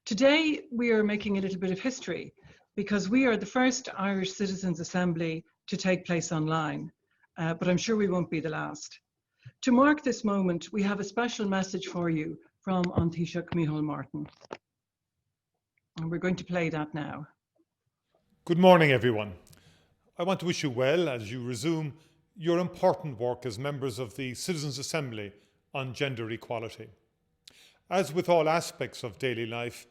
Today, we are making a little bit of history because we are the first Irish Citizens' Assembly to take place online, but I'm sure we won't be the last. To mark this moment, we have a special message for you from An Taoiseach Micheál Martin. And we're going to play that now. Good morning, everyone. I want to wish you well as you resume your important work as members of the Citizens' Assembly on gender equality. As with all aspects of daily life,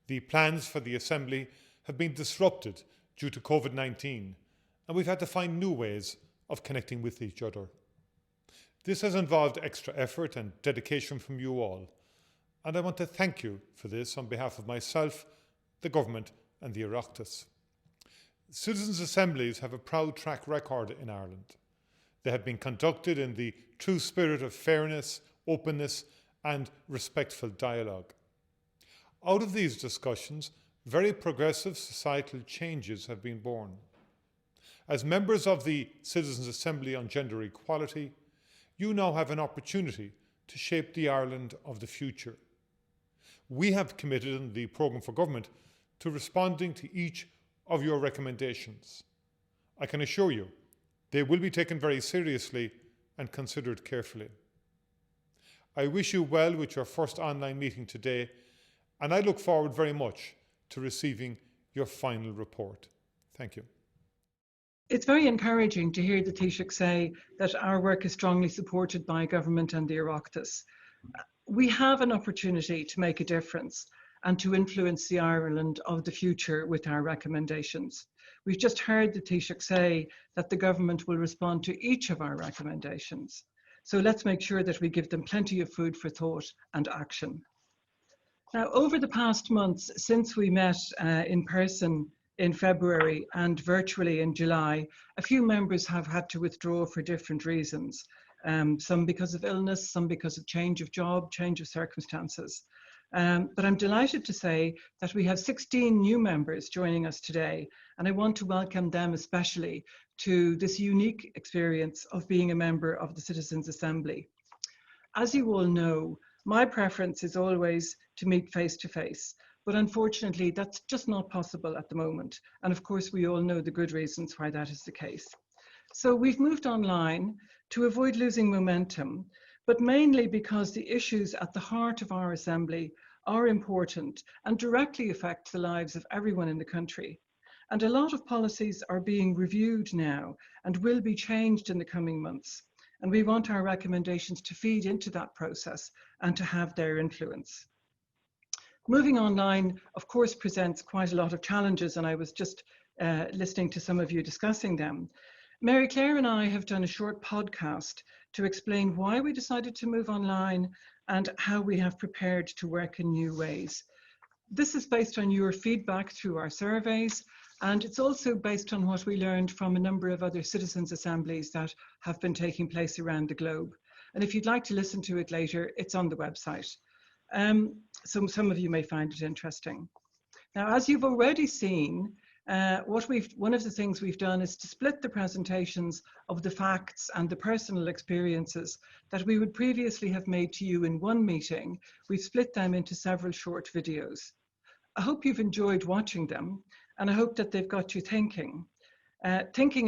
the plans for the Assembly have been disrupted due to COVID-19, and we've had to find new ways of connecting with each other. This has involved extra effort and dedication from you all, and I want to thank you for this on behalf of myself, the Government and the Oireachtas. Citizens' Assemblies have a proud track record in Ireland. They have been conducted in the true spirit of fairness, openness and respectful dialogue. Out of these discussions, very progressive societal changes have been born. As members of the Citizens' Assembly on Gender Equality, you now have an opportunity to shape the Ireland of the future. We have committed in the Programme for Government to responding to each of your recommendations. I can assure you, they will be taken very seriously and considered carefully. I wish you well with your first online meeting today, and I look forward very much to receiving your final report. Thank you. It's very encouraging to hear the Taoiseach say that our work is strongly supported by Government and the Oireachtas. We have an opportunity to make a difference and to influence the Ireland of the future with our recommendations. We've just heard the Taoiseach say that the Government will respond to each of our recommendations. So let's make sure that we give them plenty of food for thought and action. Now, over the past months, since we met in person in February and virtually in July, a few members have had to withdraw for different reasons. Some because of illness, some because of change of job, change of circumstances. But I'm delighted to say that we have 16 new members joining us today, and I want to welcome them especially to this unique experience of being a member of the Citizens' Assembly. As you all know, my preference is always to meet face to face, but unfortunately that's just not possible at the moment. And of course, we all know the good reasons why that is the case. So we've moved online to avoid losing momentum, but mainly because the issues at the heart of our Assembly are important and directly affect the lives of everyone in the country. And a lot of policies are being reviewed now and will be changed in the coming months. And we want our recommendations to feed into that process and to have their influence. Moving online, of course, presents quite a lot of challenges, and I was just listening to some of you discussing them. Mary Claire and I have done a short podcast to explain why we decided to move online and how we have prepared to work in new ways. This is based on your feedback through our surveys, and it's also based on what we learned from a number of other citizens' assemblies that have been taking place around the globe. And if you'd like to listen to it later, it's on the website. So some of you may find it interesting. Now, as you've already seen, one of the things we've done is to split the presentations of the facts and the personal experiences that we would previously have made to you in one meeting. We've split them into several short videos. I hope you've enjoyed watching them, and I hope that they've got you thinking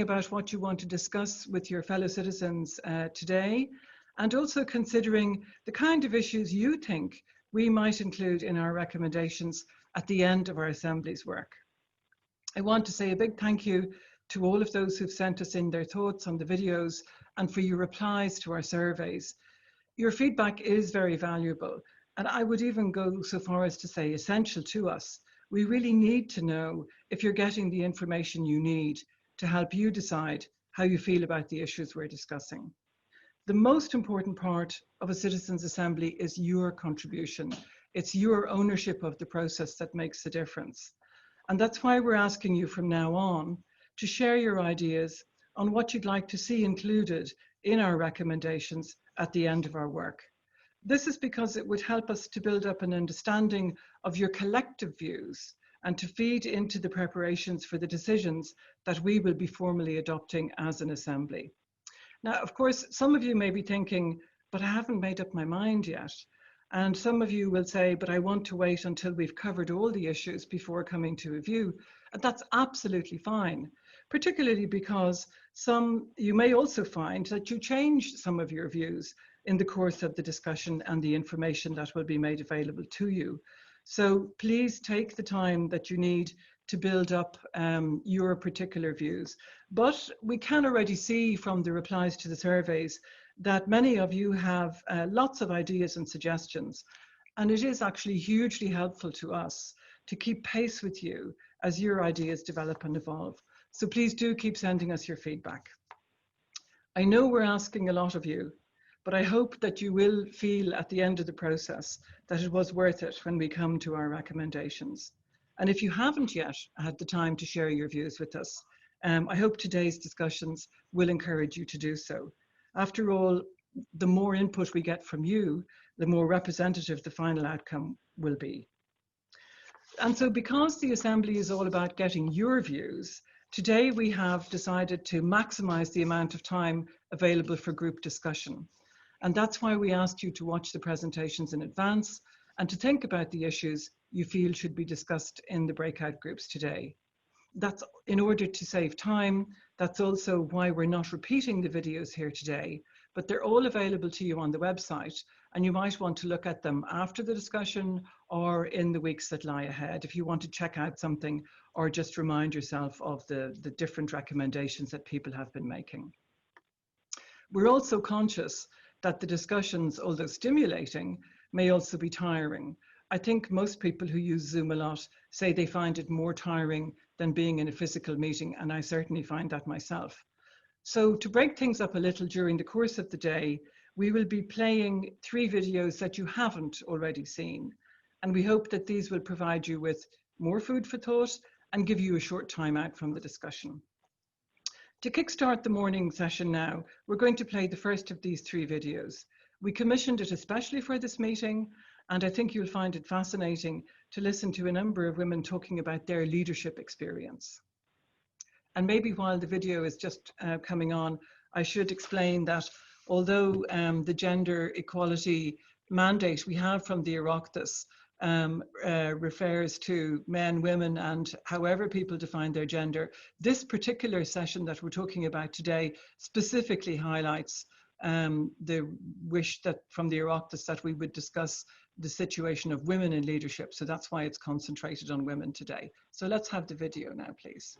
about what you want to discuss with your fellow citizens today, and also considering the kind of issues you think we might include in our recommendations at the end of our Assembly's work. I want to say a big thank you to all of those who've sent us in their thoughts on the videos and for your replies to our surveys. Your feedback is very valuable, and I would even go so far as to say essential to us. We really need to know if you're getting the information you need to help you decide how you feel about the issues we're discussing. The most important part of a Citizens' Assembly is your contribution. It's your ownership of the process that makes the difference. And that's why we're asking you from now on to share your ideas on what you'd like to see included in our recommendations at the end of our work. This is because it would help us to build up an understanding of your collective views and to feed into the preparations for the decisions that we will be formally adopting as an Assembly. Now, of course, some of you may be thinking, but I haven't made up my mind yet. And some of you will say, but I want to wait until we've covered all the issues before coming to a view. And that's absolutely fine, particularly because you may also find that you change some of your views in the course of the discussion and the information that will be made available to you. So please take the time that you need to build up your particular views. But we can already see from the replies to the surveys that many of you have lots of ideas and suggestions. And it is actually hugely helpful to us to keep pace with you as your ideas develop and evolve. So please do keep sending us your feedback. I know we're asking a lot of you, but I hope that you will feel at the end of the process that it was worth it when we come to our recommendations. And if you haven't yet had the time to share your views with us, I hope today's discussions will encourage you to do so. After all, the more input we get from you, the more representative the final outcome will be. And so because the Assembly is all about getting your views, today we have decided to maximize the amount of time available for group discussion. And that's why we asked you to watch the presentations in advance and to think about the issues you feel should be discussed in the breakout groups today. That's in order to save time. That's also why we're not repeating the videos here today, but they're all available to you on the website, and you might want to look at them after the discussion or in the weeks that lie ahead if you want to check out something or just remind yourself of the different recommendations that people have been making. We're also conscious that the discussions, although stimulating, may also be tiring. I think most people who use Zoom a lot say they find it more tiring than being in a physical meeting, and I certainly find that myself. So to break things up a little during the course of the day, we will be playing 3 videos that you haven't already seen. And we hope that these will provide you with more food for thought and give you a short time out from the discussion. To kickstart the morning session now, we're going to play the first of these 3 videos. We commissioned it especially for this meeting, and I think you'll find it fascinating to listen to a number of women talking about their leadership experience. And maybe while the video is just coming on, I should explain that although the gender equality mandate we have from the Oireachtas refers to men, women, and however people define their gender, this particular session that we're talking about today specifically highlights the wish that from the Oireachtas that we would discuss the situation of women in leadership. So that's why it's concentrated on women today. So let's have the video now, please.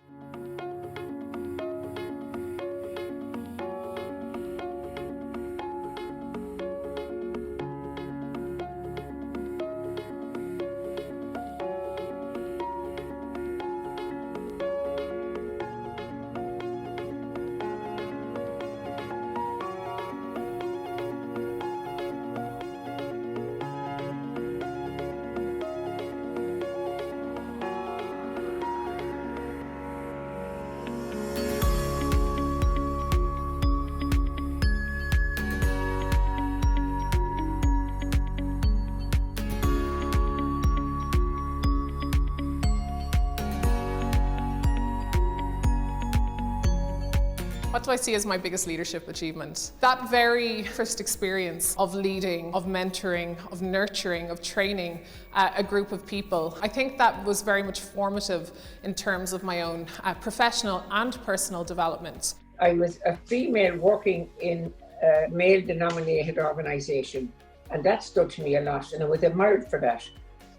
What do I see as my biggest leadership achievement? That very first experience of leading, of mentoring, of nurturing, of training a group of people. I think that was very much formative in terms of my own professional and personal development. I was a female working in a male-dominated organisation, and that stood to me a lot, and I was admired for that,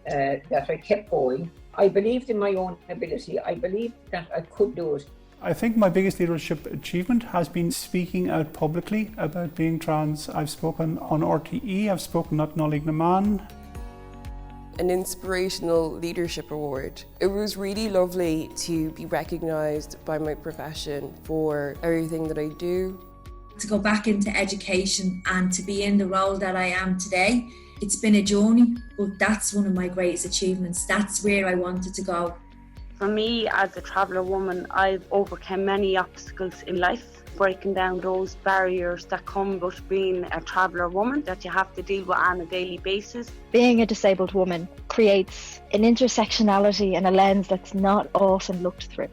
that I kept going. I believed in my own ability. I believed that I could do it. I think my biggest leadership achievement has been speaking out publicly about being trans. I've spoken on RTE, I've spoken at Nollaig na Man. An inspirational leadership award. It was really lovely to be recognised by my profession for everything that I do. To go back into education and to be in the role that I am today, it's been a journey, but that's one of my greatest achievements. That's where I wanted to go. For me, as a traveller woman, I've overcome many obstacles in life, breaking down those barriers that come with being a traveller woman that you have to deal with on a daily basis. Being a disabled woman creates an intersectionality and a lens that's not often looked through.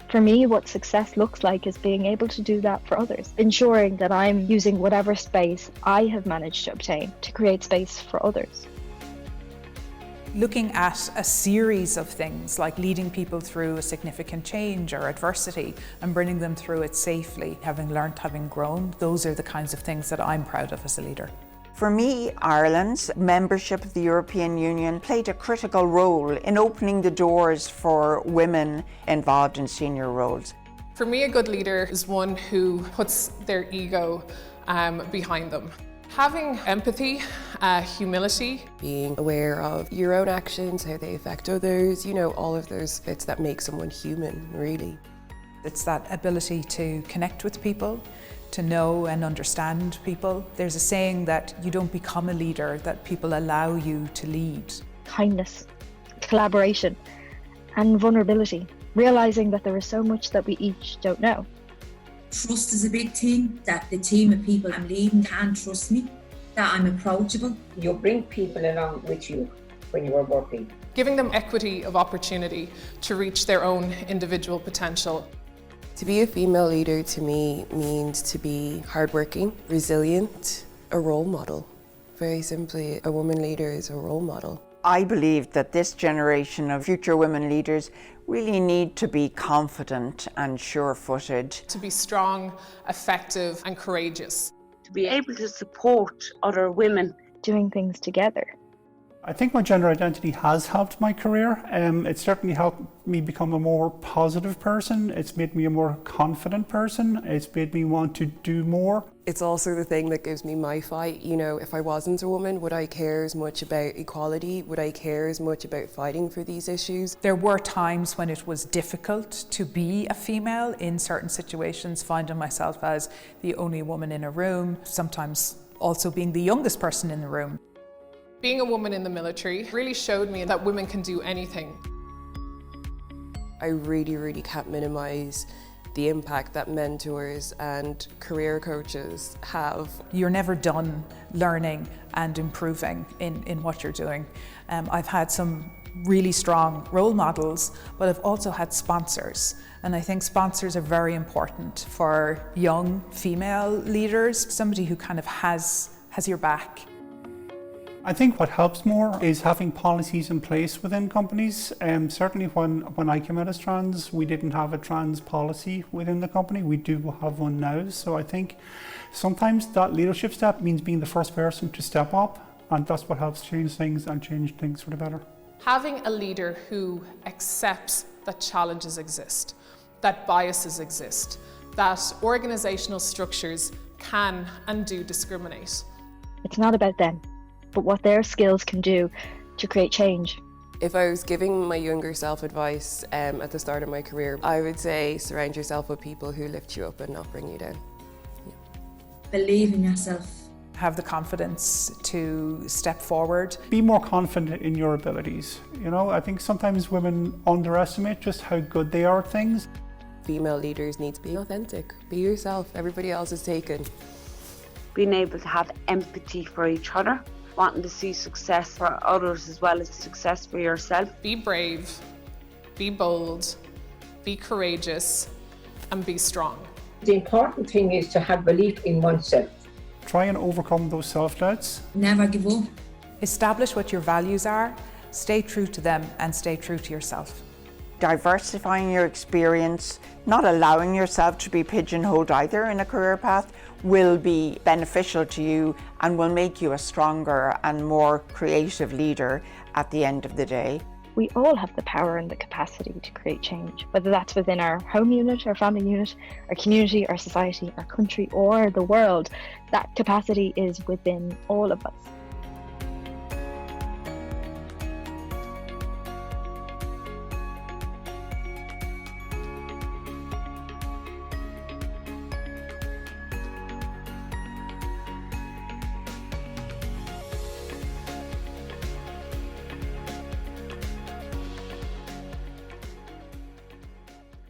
For me, what success looks like is being able to do that for others, ensuring that I'm using whatever space I have managed to obtain to create space for others. Looking at a series of things like leading people through a significant change or adversity and bringing them through it safely, having learned, having grown, those are the kinds of things that I'm proud of as a leader. For me, Ireland's membership of the European Union played a critical role in opening the doors for women involved in senior roles. For me, a good leader is one who puts their ego behind them. Having empathy, humility. Being aware of your own actions, how they affect others, you know, all of those bits that make someone human, really. It's that ability to connect with people, to know and understand people. There's a saying that you don't become a leader, that people allow you to lead. Kindness, collaboration, and vulnerability. Realizing that there is so much that we each don't know. Trust is a big thing, that the team of people I'm leading can trust me, that I'm approachable. You bring people along with you when you are working. Giving them equity of opportunity to reach their own individual potential. To be a female leader to me means to be hardworking, resilient, a role model. Very simply, a woman leader is a role model. I believe that this generation of future women leaders really need to be confident and sure-footed. To be strong, effective and courageous. To be able to support other women. Doing things together. I think my gender identity has helped my career. It's certainly helped me become a more positive person. It's made me a more confident person. It's made me want to do more. It's also the thing that gives me my fight. You know, if I wasn't a woman, would I care as much about equality? Would I care as much about fighting for these issues? There were times when it was difficult to be a female in certain situations, finding myself as the only woman in a room, sometimes also being the youngest person in the room. Being a woman in the military really showed me that women can do anything. I really can't minimise the impact that mentors and career coaches have. You're never done learning and improving in what you're doing. I've had some really strong role models, but I've also had sponsors. And I think sponsors are very important for young female leaders, somebody who kind of has your back. I think what helps more is having policies in place within companies. Certainly when I came out as trans, we didn't have a trans policy within the company. We do have one now. So I think sometimes that leadership step means being the first person to step up, and that's what helps change things and change things for the better. Having a leader who accepts that challenges exist, that biases exist, that organisational structures can and do discriminate. It's not about them, but what their skills can do to create change. If I was giving my younger self advice at the start of my career, I would say surround yourself with people who lift you up and not bring you down. Yeah. Believe in yourself. Have the confidence to step forward. Be more confident in your abilities. You know, I think sometimes women underestimate just how good they are at things. Female leaders need to be authentic. Be yourself. Everybody else is taken. Being able to have empathy for each other. Wanting to see success for others as well as success for yourself. Be brave, be bold, be courageous, and be strong. The important thing is to have belief in oneself. Try and overcome those self-doubts. Never give up. Establish what your values are, stay true to them, and stay true to yourself. Diversifying your experience, not allowing yourself to be pigeonholed either in a career path, will be beneficial to you and will make you a stronger and more creative leader at the end of the day. We all have the power and the capacity to create change, whether that's within our home unit, our family unit, our community, our society, our country, or the world. That capacity is within all of us.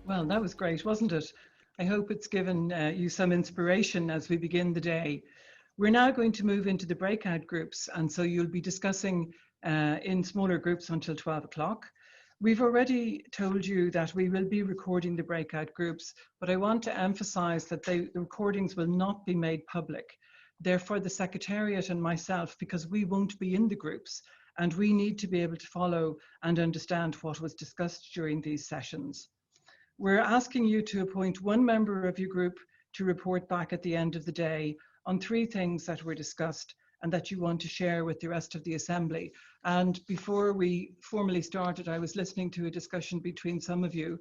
Well, that was great, wasn't it? I hope it's given you some inspiration as we begin the day. We're now going to move into the breakout groups, and so you'll be discussing in smaller groups until 12 o'clock. We've already told you that we will be recording the breakout groups, but I want to emphasize that the recordings will not be made public. They're for the Secretariat and myself because we won't be in the groups, and we need to be able to follow and understand what was discussed during these sessions. We're asking you to appoint one member of your group to report back at the end of the day on 3 things that were discussed and that you want to share with the rest of the Assembly. And before we formally started, I was listening to a discussion between some of you.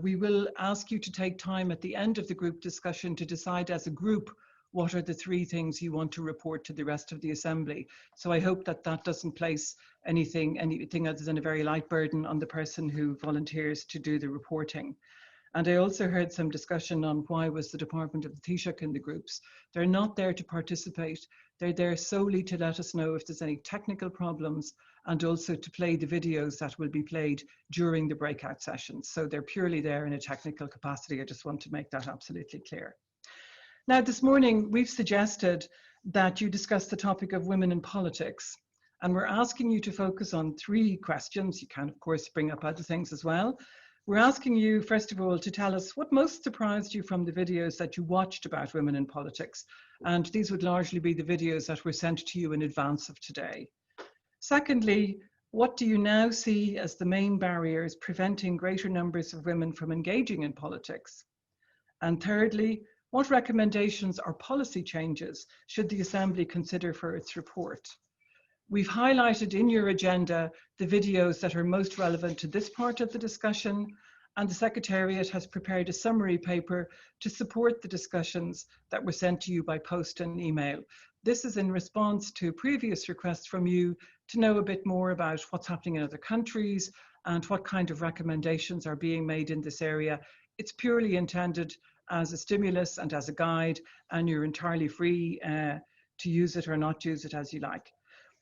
We will ask you to take time at the end of the group discussion to decide as a group what are the 3 things you want to report to the rest of the Assembly. So I hope that that doesn't place anything other than a very light burden on the person who volunteers to do the reporting. And I also heard some discussion on why was the Department of the Taoiseach in the groups. They're not there to participate. They're there solely to let us know if there's any technical problems and also to play the videos that will be played during the breakout sessions. So they're purely there in a technical capacity. I just want to make that absolutely clear. Now, this morning, we've suggested that you discuss the topic of women in politics. And we're asking you to focus on 3 questions. You can, of course, bring up other things as well. We're asking you, first of all, to tell us what most surprised you from the videos that you watched about women in politics. And these would largely be the videos that were sent to you in advance of today. Secondly, what do you now see as the main barriers preventing greater numbers of women from engaging in politics? And thirdly, what recommendations or policy changes should the Assembly consider for its report? We've highlighted in your agenda the videos that are most relevant to this part of the discussion, and the Secretariat has prepared a summary paper to support the discussions that were sent to you by post and email. This is in response to previous requests from you to know a bit more about what's happening in other countries and what kind of recommendations are being made in this area. It's purely intended as a stimulus and as a guide, and you're entirely free to use it or not use it as you like.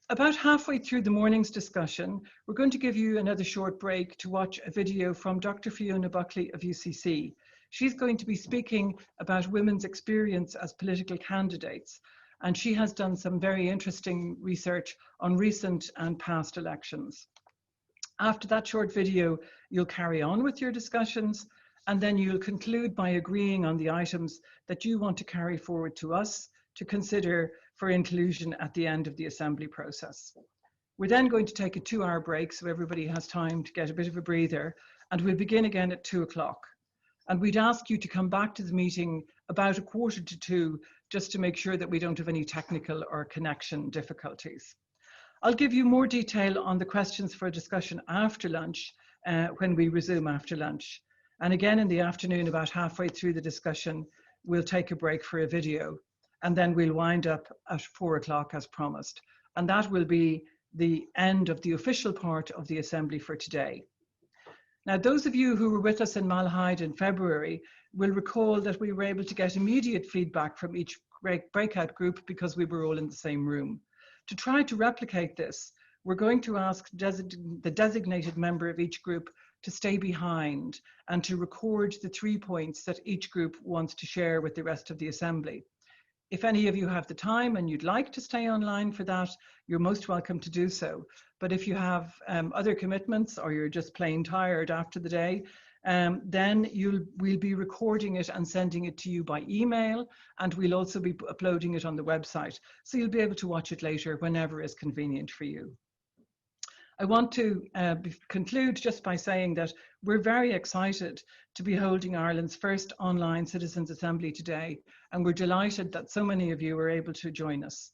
About halfway through the morning's discussion, we're going to give you another short break to watch a video from Dr. Fiona Buckley of UCC. She's going to be speaking about women's experience as political candidates, and she has done some very interesting research on recent and past elections. After that short video, you'll carry on with your discussions, and then you'll conclude by agreeing on the items that you want to carry forward to us to consider for inclusion at the end of the Assembly process. We're then going to take a 2-hour break so everybody has time to get a bit of a breather, and we'll begin again at 2 o'clock. And we'd ask you to come back to the meeting about 1:45 just to make sure that we don't have any technical or connection difficulties. I'll give you more detail on the questions for discussion after lunch when we resume after lunch. And again in the afternoon, about halfway through the discussion, we'll take a break for a video. And then we'll wind up at 4 o'clock as promised. And that will be the end of the official part of the Assembly for today. Now, those of you who were with us in Malahide in February will recall that we were able to get immediate feedback from each breakout group because we were all in the same room. To try to replicate this, we're going to ask the designated member of each group to stay behind and to record the 3 points that each group wants to share with the rest of the Assembly. If any of you have the time and you'd like to stay online for that, you're most welcome to do so. But if you have other commitments or you're just plain tired after the day, then we'll be recording it and sending it to you by email, and we'll also be uploading it on the website. So you'll be able to watch it later whenever is convenient for you. I want to conclude just by saying that we're very excited to be holding Ireland's first online Citizens' Assembly today, and we're delighted that so many of you are able to join us.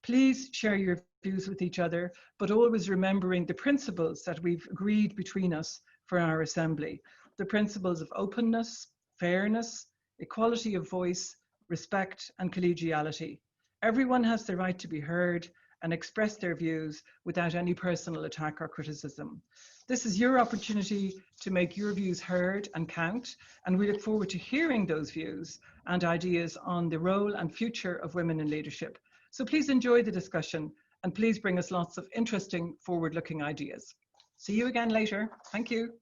Please share your views with each other, but always remembering the principles that we've agreed between us for our Assembly. The principles of openness, fairness, equality of voice, respect and collegiality. Everyone has the right to be heard and express their views without any personal attack or criticism. This is your opportunity to make your views heard and count, and we look forward to hearing those views and ideas on the role and future of women in leadership. So please enjoy the discussion and please bring us lots of interesting forward-looking ideas. See you again later. Thank you.